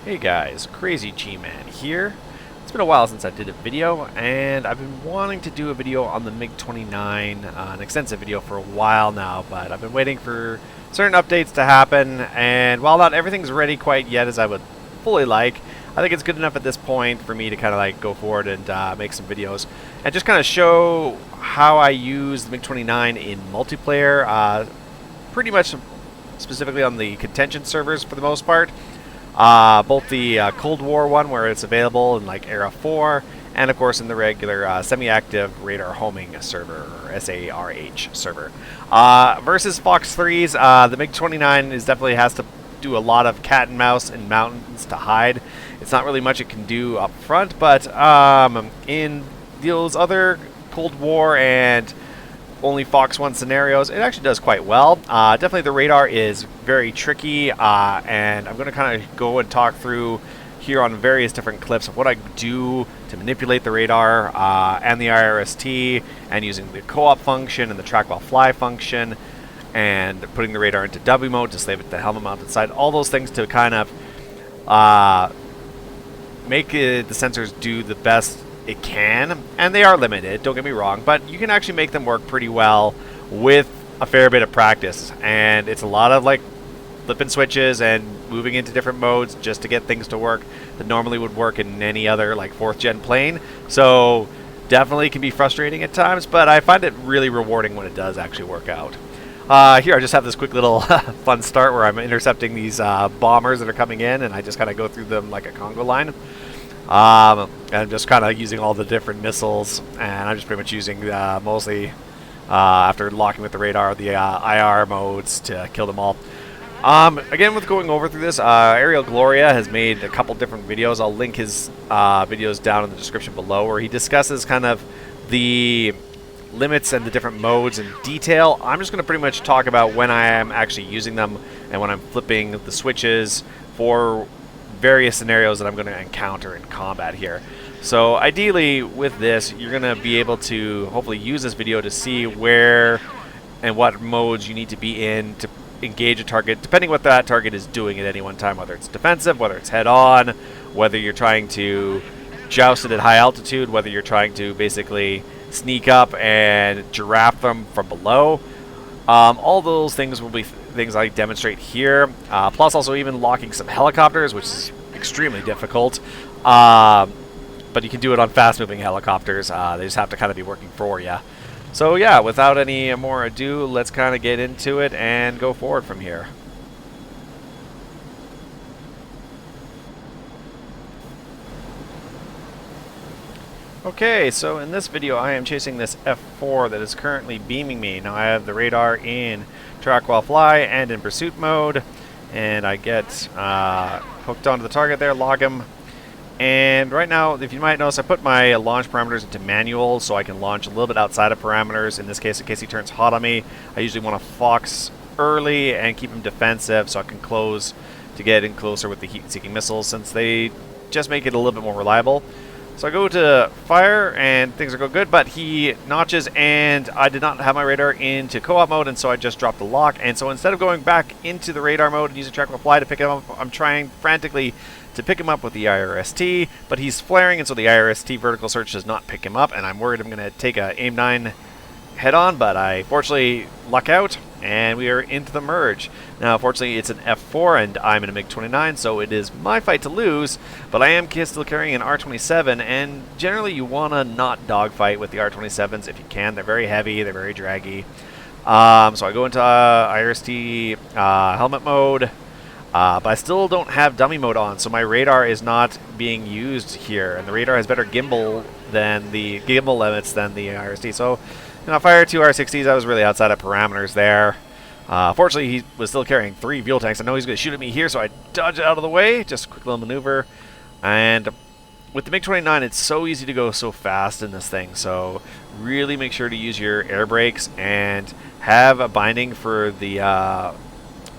Hey guys, Crazy G-Man here. It's been a while since I did a video, and I've been wanting to do a video on the MiG-29, an extensive video for a while now, but I've been waiting for certain updates to happen, and while not everything's ready quite yet as I would fully like, I think it's good enough at this point for me to kind of like go forward and make some videos and just kind of show how I use the MiG-29 in multiplayer, pretty much specifically on the contention servers for the most part. Both the Cold War one, where it's available in like Era 4, and of course in the regular semi-active radar homing server, or SARH server. Versus Fox 3s, the MiG-29 definitely has to do a lot of cat and mouse in mountains to hide. It's not really much it can do up front, but in those other Cold War and only Fox 1 scenarios, it actually does quite well. Definitely the radar is very tricky, and I'm going to kind of go and talk through here on various different clips of what I do to manipulate the radar and the IRST, and using the co-op function and the track while fly function, and putting the radar into W mode to slave it to helmet mounted side. All those things to kind of make the sensors do the best it can, and they are limited, don't get me wrong, but you can actually make them work pretty well with a fair bit of practice, and it's a lot of like flipping switches and moving into different modes just to get things to work that normally would work in any other like 4th gen plane. So definitely can be frustrating at times, but I find it really rewarding when it does actually work out. Here I just have this quick little fun start where I'm intercepting these bombers that are coming in, and I just kind of go through them like a Congo line. And just kind of using all the different missiles, and I'm just pretty much using mostly after locking with the radar the IR modes to kill them all. Again, with going over through this, Aerial Gloria has made a couple different videos. I'll link his videos down in the description below, where he discusses kind of the limits and the different modes in detail. I'm just going to pretty much talk about when I am actually using them and when I'm flipping the switches for various scenarios that I'm going to encounter in combat here. So ideally with this, you're going to be able to hopefully use this video to see where and what modes you need to be in to engage a target, depending what that target is doing at any one time, whether it's defensive, whether it's head-on, whether you're trying to joust it at high altitude, whether you're trying to basically sneak up and giraffe them from below. All those things will be things I demonstrate here, plus also even locking some helicopters, which is extremely difficult, but you can do it on fast-moving helicopters. They just have to kind of be working for you. So yeah, without any more ado, let's kind of get into it and go forward from here. Okay, so in this video I am chasing this F4 that is currently beaming me. Now I have the radar in track while fly and in pursuit mode, and I get hooked onto the target there, log him. And right now, if you might notice, I put my launch parameters into manual so I can launch a little bit outside of parameters. In this case, in case he turns hot on me, I usually want to fox early and keep him defensive so I can close to get in closer with the heat-seeking missiles, since they just make it a little bit more reliable. So I go to fire, and things are going good, but he notches, and I did not have my radar into co-op mode, and so I just dropped the lock. And so instead of going back into the radar mode and using track while fly to pick him up, I'm trying frantically to pick him up with the IRST, but he's flaring, and so the IRST vertical search does not pick him up, and I'm worried I'm going to take a AIM-9 head-on, but I fortunately luck out, and we are into the merge. Now, fortunately, it's an F4, and I'm in a MiG-29, so it is my fight to lose, but I am still carrying an R-27, and generally you want to not dogfight with the R-27s if you can. They're very heavy, they're very draggy. So I go into IRST helmet mode, but I still don't have dummy mode on, so my radar is not being used here, and the radar has better gimbal limits than the IRST. So, you know, I fired 2 R60s. I was really outside of parameters there. Fortunately, he was still carrying 3 fuel tanks. I know he's going to shoot at me here, so I dodge out of the way. Just a quick little maneuver. And with the MiG-29, it's so easy to go so fast in this thing. So really make sure to use your air brakes and have a binding for the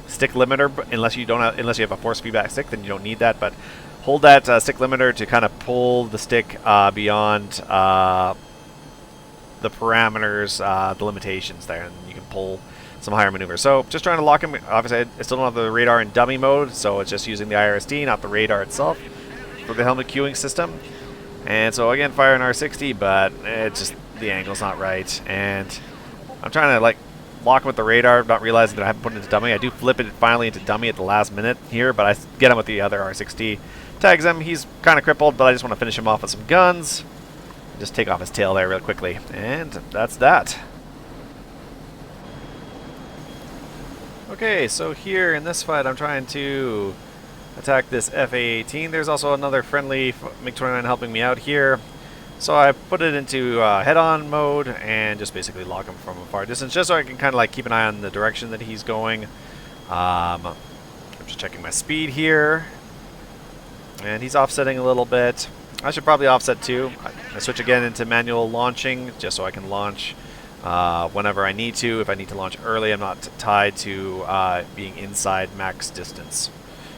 stick limiter. Unless you have a force feedback stick, then you don't need that. But hold that stick limiter to kind of pull the stick beyond the parameters, the limitations there, and you can pull some higher maneuvers. So just trying to lock him. Obviously, I still don't have the radar in dummy mode, so it's just using the IRST, not the radar itself, for the helmet queuing system. And so again, fire an R60, but it's just the angle's not right. And I'm trying to like lock him with the radar, not realizing that I haven't put it into dummy. I do flip it finally into dummy at the last minute here, but I get him with the other R60. Tags him. He's kind of crippled, but I just want to finish him off with some guns. Just take off his tail there real quickly. And that's that. Okay, so here in this fight, I'm trying to attack this FA-18. There's also another friendly MiG-29 helping me out here. So I put it into head-on mode and just basically lock him from a far distance, just so I can kind of like keep an eye on the direction that he's going. I'm just checking my speed here. And he's offsetting a little bit. I should probably offset too. I switch again into manual launching, just so I can launch whenever I need to. If I need to launch early, I'm not tied to being inside max distance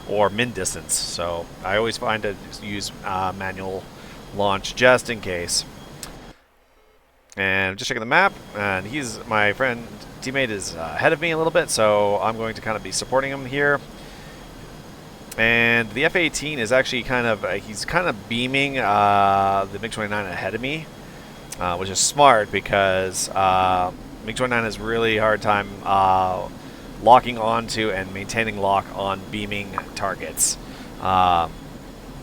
or min distance. So I always find to use manual launch just in case. And just checking the map, and my teammate is ahead of me a little bit, so I'm going to kind of be supporting him here. And the F-18 is actually he's kind of beaming the MiG-29 ahead of me, which is smart because MiG-29 has really hard time locking onto and maintaining lock on beaming targets.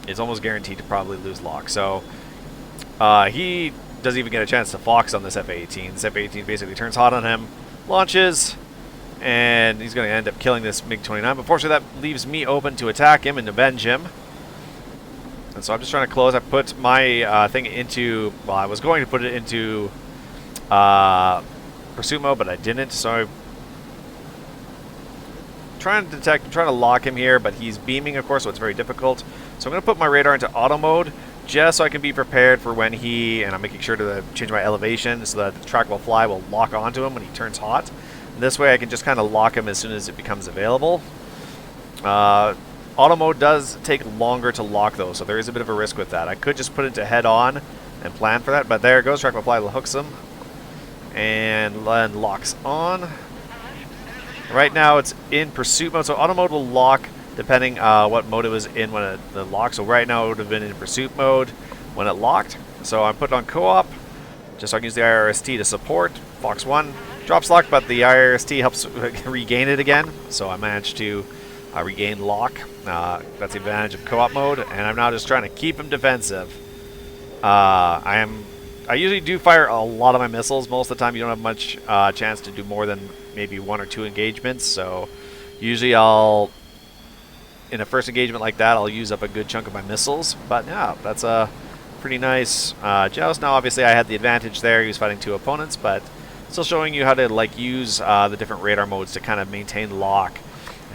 It's almost guaranteed to probably lose lock. So he doesn't even get a chance to fox on this F-18. This F-18 basically turns hot on him, launches, and he's going to end up killing this MiG-29. But fortunately, that leaves me open to attack him and avenge him. And so I'm just trying to close. I put my thing into, well, I was going to put it into pursuit mode, but I didn't. So I'm trying to lock him here, but he's beaming, of course, so it's very difficult. So I'm going to put my radar into auto mode, just so I can be prepared for when and I'm making sure to change my elevation so that the track will fly will lock onto him when he turns hot. And this way I can just kind of lock him as soon as it becomes available. Auto mode does take longer to lock though, so there is a bit of a risk with that. I could just put it to head on and plan for that, but there it goes, track will fly hooks him and then locks on. Right now it's in pursuit mode, so auto mode will lock depending what mode it was in when the lock. So right now it would have been in pursuit mode when it locked. So I'm put on co-op, just so I can use the IRST to support. Fox 1 drops lock, but the IRST helps regain it again. So I managed to regain lock. That's the advantage of co-op mode, and I'm now just trying to keep him defensive. I usually do fire a lot of my missiles. Most of the time you don't have much chance to do more than maybe 1 or 2 engagements. So usually in a first engagement like that, I'll use up a good chunk of my missiles. But yeah, that's a pretty nice joust. Now obviously I had the advantage there. He was fighting 2 opponents, but still showing you how to like use the different radar modes to kind of maintain lock.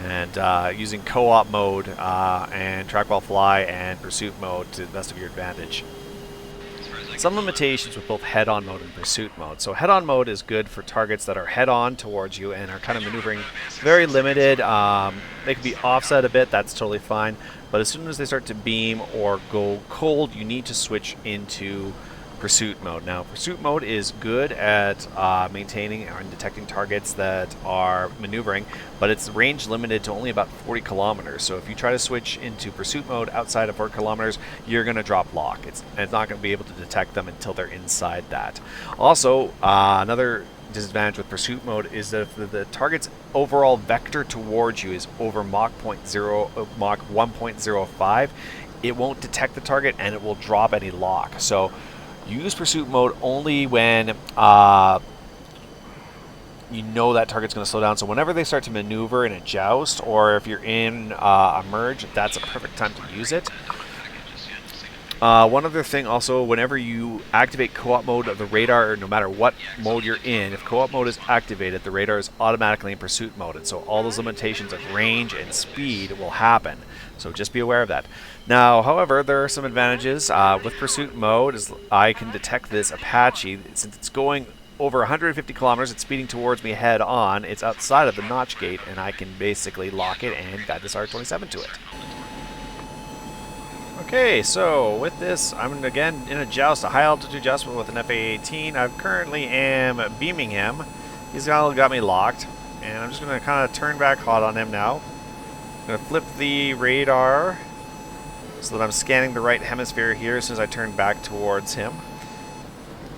And using co-op mode and track while fly and pursuit mode to the best of your advantage. Some limitations with both head-on mode and pursuit mode. So head-on mode is good for targets that are head-on towards you and are kind of maneuvering very limited. They can be offset a bit, that's totally fine. But as soon as they start to beam or go cold, you need to switch into pursuit mode. Now, pursuit mode is good at maintaining and detecting targets that are maneuvering, but it's range limited to only about 40 kilometers. So if you try to switch into pursuit mode outside of 40 kilometers, you're going to drop lock. It's not going to be able to detect them until they're inside that. Also, another disadvantage with pursuit mode is that if the target's overall vector towards you is over Mach 1.05, it won't detect the target and it will drop any lock. So use pursuit mode only when you know that target's going to slow down. So whenever they start to maneuver in a joust, or if you're in a merge, that's a perfect time to use it. One other thing also, whenever you activate co-op mode of the radar, or no matter what mode you're in, if co-op mode is activated, the radar is automatically in pursuit mode, and so all those limitations of range and speed will happen. So just be aware of that. Now, however, there are some advantages with pursuit mode. I can detect this Apache since it's going over 150 kilometers. It's speeding towards me head on. It's outside of the notch gate, and I can basically lock it and guide this R-27 to it. Okay, so with this, I'm again in a joust, a high altitude joust with an FA-18. I currently am beaming him. He's got me locked. And I'm just going to kind of turn back hot on him now. I'm going to flip the radar so that I'm scanning the right hemisphere here as soon as I turn back towards him.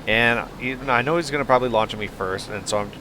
And even I know he's going to probably launch on me first, and so I'm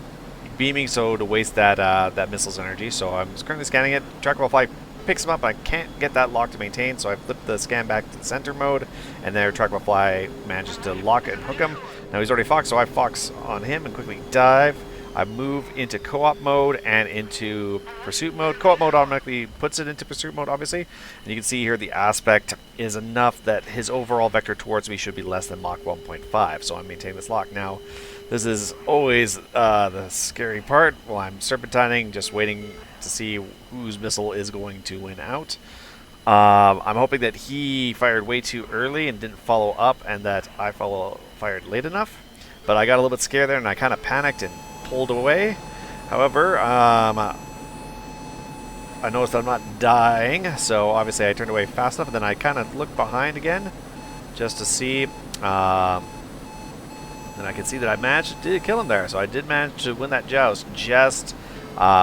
beaming so to waste that that missile's energy. So I'm just currently scanning it. Track while fly picks him up. I can't get that lock to maintain, so I flip the scan back to the center mode, and there track while fly manages to lock it and hook him. Now he's already fox, so I fox on him and quickly dive. I move into co-op mode and into pursuit mode. Co-op mode automatically puts it into pursuit mode, obviously. And you can see here the aspect is enough that his overall vector towards me should be less than Mach 1.5. So I'm maintaining this lock. Now, this is always the scary part while I'm serpentining, just waiting to see whose missile is going to win out. I'm hoping that he fired way too early and didn't follow up, and that I fired late enough. But I got a little bit scared there, and I kind of panicked and pulled away. However, I noticed I'm not dying, so obviously I turned away fast enough, and then I kind of looked behind again just to see. Then I can see that I managed to kill him there, so I did manage to win that joust just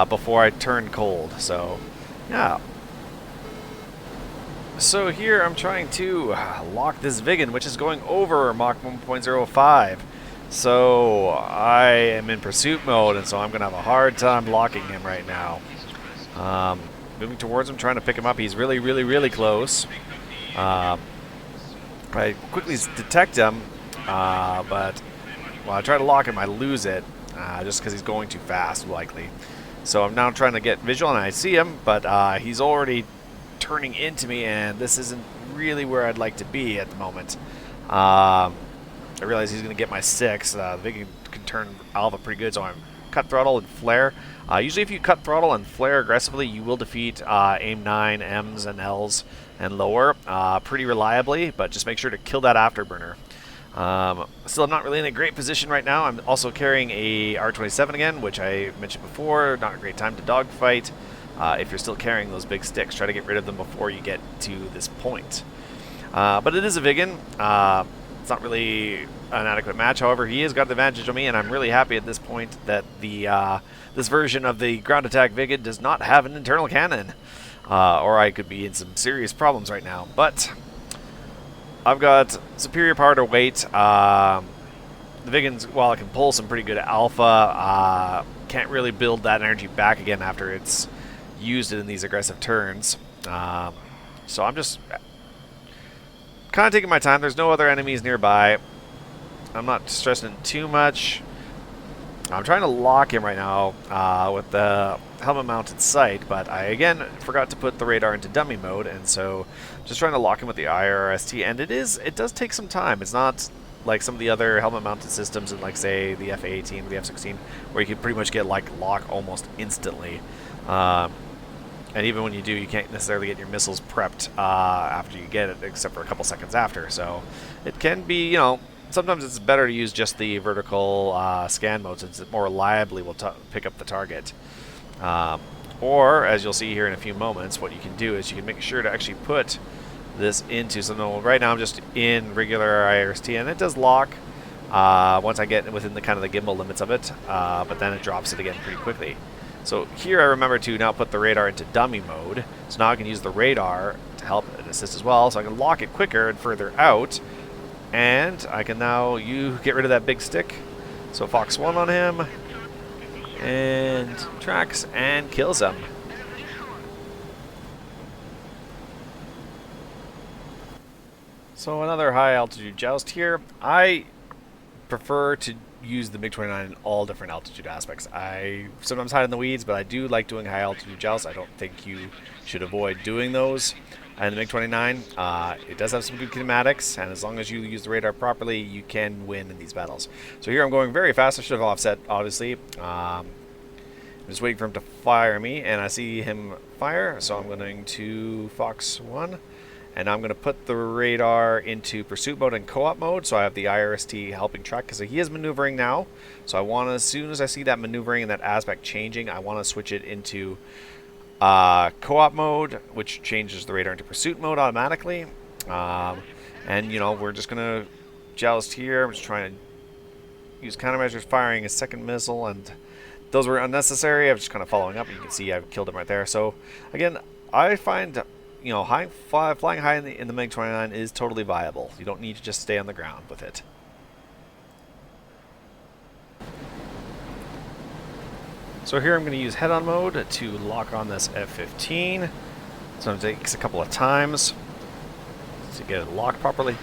before I turned cold. So, yeah. So here I'm trying to lock this Vigan, which is going over Mach 1.05. So I am in pursuit mode, and so I'm going to have a hard time locking him right now. Moving towards him, trying to pick him up. He's really, really, really close. I quickly detect him, but while I try to lock him, I lose it, just because he's going too fast, likely. So I'm now trying to get visual, and I see him, but he's already turning into me, and this isn't really where I'd like to be at the moment. I realize he's going to get my 6. Vigan can turn alpha pretty good, so I'm cut throttle and flare. Usually if you cut throttle and flare aggressively, you will defeat AIM 9, M's, and L's and lower pretty reliably, but just make sure to kill that afterburner. Still, I'm not really in a great position right now. I'm also carrying a R27 again, which I mentioned before. Not a great time to dogfight. If you're still carrying those big sticks, try to get rid of them before you get to this point. But it is a Vigan. It's not really an adequate match. However, he has got the advantage on me, and I'm really happy at this point that the this version of the ground attack Vigan does not have an internal cannon, or I could be in some serious problems right now. But I've got superior power to weight. The Vigans, while it can pull some pretty good alpha, can't really build that energy back again after it's used it in these aggressive turns. So I'm just kind of taking my time. There's no other enemies nearby. I'm not stressing too much. I'm trying to lock him right now with the helmet mounted sight, but I again forgot to put the radar into dummy mode, and so just trying to lock him with the IRST, and it does take some time. It's not like some of the other helmet mounted systems in, like, say, the F-18 or the F-16, where you can pretty much get like lock almost instantly. And even when you do, you can't necessarily get your missiles prepped after you get it, except for a couple seconds after. So it can be, sometimes it's better to use just the vertical scan mode, since it more reliably will pick up the target. Or, as you'll see here in a few moments, what you can do is you can make sure to actually put this into something. Right now I'm just in regular IRST, and it does lock once I get within the kind of the gimbal limits of it, but then it drops it again pretty quickly. So here I remember to now put the radar into dummy mode, so now I can use the radar to help and assist as well, so I can lock it quicker and further out, and I can now get rid of that big stick. So Fox 1 on him, and tracks and kills him. So another high altitude joust here. I prefer to use the MiG-29 in all different altitude aspects. I sometimes hide in the weeds, but I do like doing high altitude jousts. I don't think you should avoid doing those. And the MiG-29, it does have some good kinematics, and as long as you use the radar properly, you can win in these battles. So here I'm going very fast. I should have offset, obviously. I'm just waiting for him to fire me, and I see him fire, so I'm going to Fox 1. And I'm going to put the radar into pursuit mode and co-op mode, so I have the IRST helping track, because he is maneuvering now. So I want to, as soon as I see that maneuvering and that aspect changing, I want to switch it into co-op mode, which changes the radar into pursuit mode automatically. And, we're just going to joust here. I'm just trying to use countermeasures, firing a second missile, and those were unnecessary. I'm just kind of following up. You can see I've killed him right there. So again, I find, you know, flying high in the MiG-29 is totally viable. You don't need to just stay on the ground with it. So here I'm going to use head-on mode to lock on this F-15. So it takes a couple of times to get it locked properly,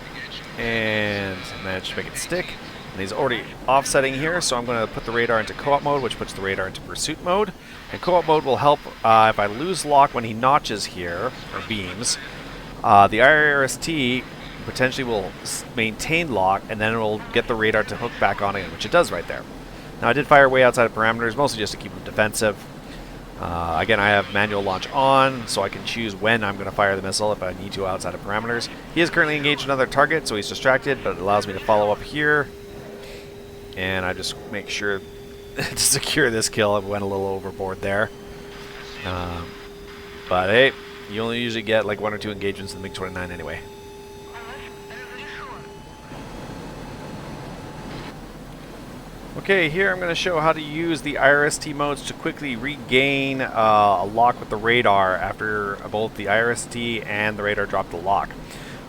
and manage to make it stick. And he's already offsetting here, so I'm going to put the radar into co-op mode, which puts the radar into pursuit mode. And co-op mode will help if I lose lock when he notches here, or beams. The IRST potentially will maintain lock, and then it will get the radar to hook back on again, which it does right there. Now I did fire way outside of parameters, mostly just to keep him defensive. Again, I have manual launch on, so I can choose when I'm going to fire the missile if I need to outside of parameters. He is currently engaged in another target, so he's distracted, but it allows me to follow up here. And I just make sure to secure this kill. I went a little overboard there. But hey, you only usually get like 1 or 2 engagements in the MiG-29 anyway. Okay, here I'm going to show how to use the IRST modes to quickly regain a lock with the radar after both the IRST and the radar drop the lock.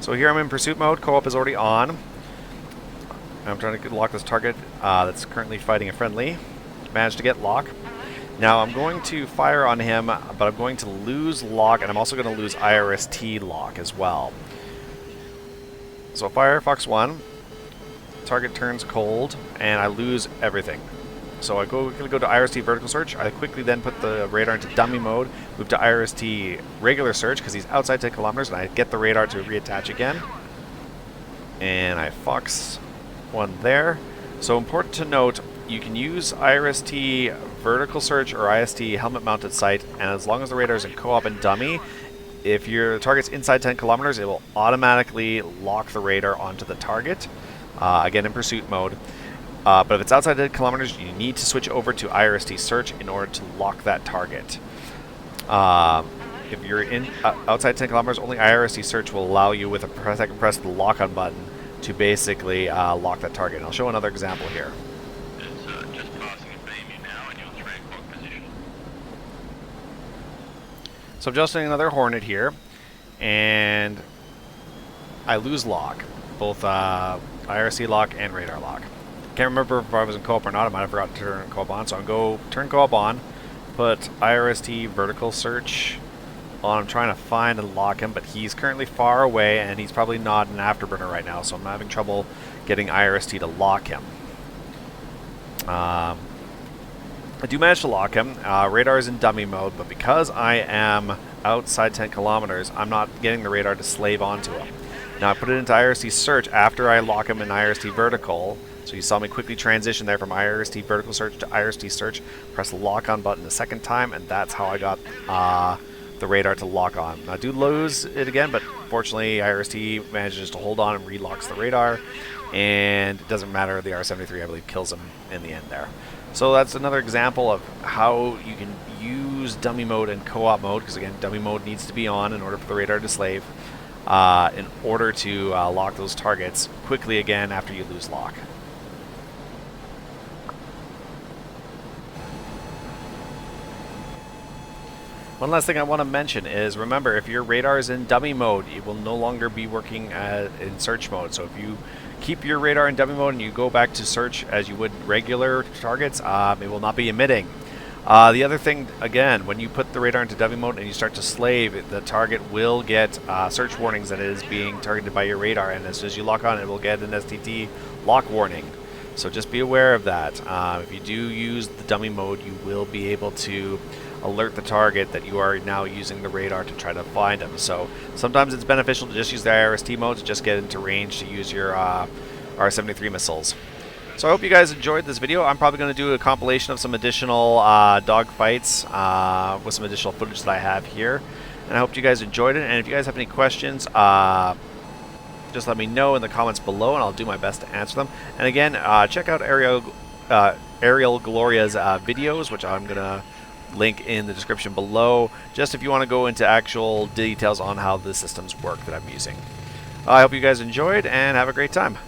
So here I'm in pursuit mode, co-op is already on. I'm trying to lock this target that's currently fighting a friendly. Managed to get lock. Now I'm going to fire on him, but I'm going to lose lock, and I'm also going to lose IRST lock as well. So fire Fox 1. Target turns cold, and I lose everything. So I quickly go to IRST vertical search. I quickly then put the radar into dummy mode, move to IRST regular search because he's outside 10 kilometers, and I get the radar to reattach again. And I Fox 1 there. So important to note, you can use IRST vertical search or IST helmet mounted sight, and as long as the radar is in co-op and dummy, if your target's inside 10 kilometers, it will automatically lock the radar onto the target. Again in pursuit mode. But if it's outside 10 kilometers, you need to switch over to IRST search in order to lock that target. If you're in outside 10 kilometers, only IRST search will allow you with a second press of the lock on button to basically lock that target. And I'll show another example here. It's just passing a beam you now in your 3 o'clock position. So I'm adjusting another Hornet here, and I lose lock, both IRC lock and radar lock. Can't remember if I was in co-op or not. I might have forgotten to turn co-op on. So I'm going to turn co-op on, put IRST vertical search on. I'm trying to find and lock him, but he's currently far away, and he's probably not an afterburner right now, so I'm having trouble getting IRST to lock him. I do manage to lock him. Radar is in dummy mode, but because I am outside 10 kilometers, I'm not getting the radar to slave onto him. Now I put it into IRST search after I lock him in IRST vertical. So you saw me quickly transition there from IRST vertical search to IRST search. Press the lock on button a second time, and that's how I got the radar to lock on. Now I do lose it again, but fortunately IRST manages to hold on and relocks the radar. And it doesn't matter, the R-73 I believe kills him in the end there. So that's another example of how you can use dummy mode and co-op mode, because again dummy mode needs to be on in order for the radar to slave. In order to lock those targets quickly again after you lose lock. One last thing I want to mention is, remember, if your radar is in dummy mode, it will no longer be working in search mode. So if you keep your radar in dummy mode and you go back to search as you would regular targets, it will not be emitting. The other thing, again, when you put the radar into dummy mode and you start to slave, the target will get search warnings that it is being targeted by your radar, and as soon as you lock on, it will get an STT lock warning. So just be aware of that. If you do use the dummy mode, you will be able to alert the target that you are now using the radar to try to find them. So sometimes it's beneficial to just use the IRST mode to just get into range to use your R-73 missiles. So I hope you guys enjoyed this video. I'm probably going to do a compilation of some additional dogfights with some additional footage that I have here. And I hope you guys enjoyed it. And if you guys have any questions, just let me know in the comments below, and I'll do my best to answer them. And again, check out Gloria's videos, which I'm going to link in the description below, just if you want to go into actual details on how the systems work that I'm using. I hope you guys enjoyed, and have a great time.